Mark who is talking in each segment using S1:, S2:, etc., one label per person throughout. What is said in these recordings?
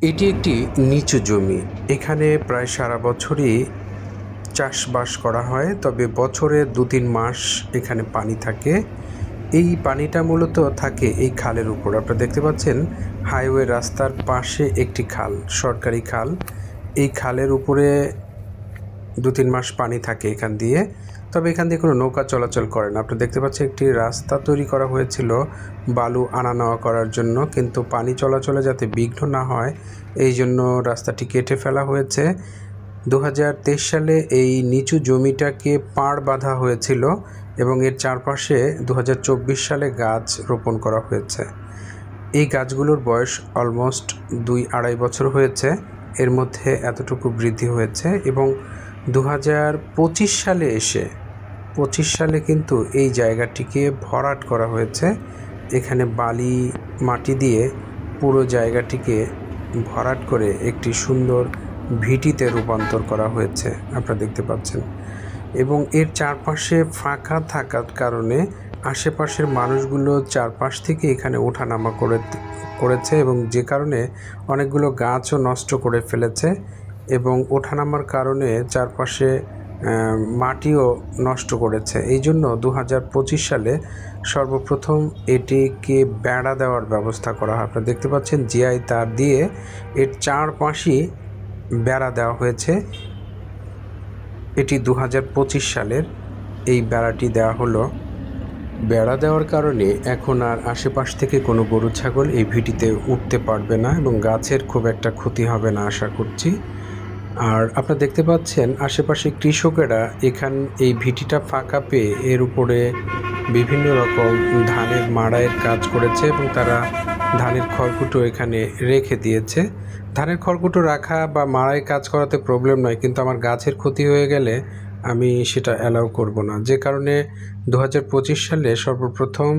S1: এটি একটি নিচু জমি। এখানে প্রায় সারা বছরই চাষবাস করা হয়, তবে বছরে ২-৩ মাস এখানে পানি থাকে। এই পানিটা মূলত থাকে এই খালের উপর। আপনারা দেখতে পাচ্ছেন হাইওয়ে রাস্তার পাশে একটি খাল, সরকারি খাল। এই খালের উপরে ২-৩ মাস পানি থাকে এখান দিয়ে, তবে এখান দিয়ে কোনো নৌকা চলাচল করে না। আপনারা দেখতে পাচ্ছেন একটি রাস্তা তৈরি করা হয়েছিল বালু আনা নেওয়া করার জন্য, কিন্তু পানি চলাচলে যাতে বিঘ্ন না হয় এই জন্য রাস্তাটি কেটে ফেলা হয়েছে। ২০২৩ সালে এই নিচু জমিটাকে পাড় বাঁধা হয়েছিল এবং এর চারপাশে ২০২৪ সালে গাছ রোপণ করা হয়েছে। এই গাছগুলোর বয়স অলমোস্ট ২-২.৫ বছর হয়েছে। এর মধ্যে এতটুকু বৃদ্ধি হয়েছে এবং ২০২৫ সালে এসে ২৫ সালে কিন্তু এই জায়গাটিকে ভরাট করা হয়েছে। এখানে বালি মাটি দিয়ে পুরো জায়গাটিকে ভরাট করে একটি সুন্দর ভিটিতে রূপান্তর করা হয়েছে, আপনারা দেখতে পাচ্ছেন। এবং এর চারপাশে ফাঁকা থাকার কারণে আশেপাশের মানুষগুলো চারপাশ থেকে এখানে ওঠানামা করেছে এবং যে কারণে অনেকগুলো গাছও নষ্ট করে ফেলেছে এবং ওঠানামার কারণে চারপাশে মাটিও নষ্ট করেছে। এই জন্য ২০২৫ সালে সর্বপ্রথম এটিকে বেড়া দেওয়ার ব্যবস্থা করা হয়। আপনারা দেখতে পাচ্ছেন জিআই তার দিয়ে এর চারপাশই বেড়া দেওয়া হয়েছে। এটি ২০২৫ সালের এই বেড়াটি দেওয়া হলো। বেড়া দেওয়ার কারণে এখন আর আশেপাশ থেকে কোনো গরু ছাগল এই ভিটিতে উঠতে পারবে না এবং গাছের খুব একটা ক্ষতি হবে না আশা করছি। আর আপনারা দেখতে পাচ্ছেন আশেপাশে কৃষকেরা এই ভিটিটা ফাঁকা পেয়ে এর উপরে বিভিন্ন রকম ধানের মাড়াইয়ের কাজ করেছে এবং তারা ধানের খড়কুটো এখানে রেখে দিয়েছে। ধানের খড়কুটো রাখা বা মাড়াই কাজ করাতে প্রবলেম নয়, কিন্তু আমার গাছের ক্ষতি হয়ে গেলে আমি সেটা অ্যালাউ করব না। যে কারণে ২০২৫ সালে সর্বপ্রথম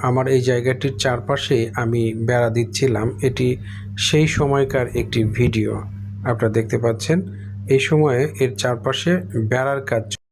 S1: আমার এই জায়গাটির চারপাশে আমি বেড়া দিচ্ছিলাম। এটি সেই সময়কার একটি ভিডিও আপনারা দেখতে পাচ্ছেন। এই সময়ে এর চারপাশে বেড়ার কাজ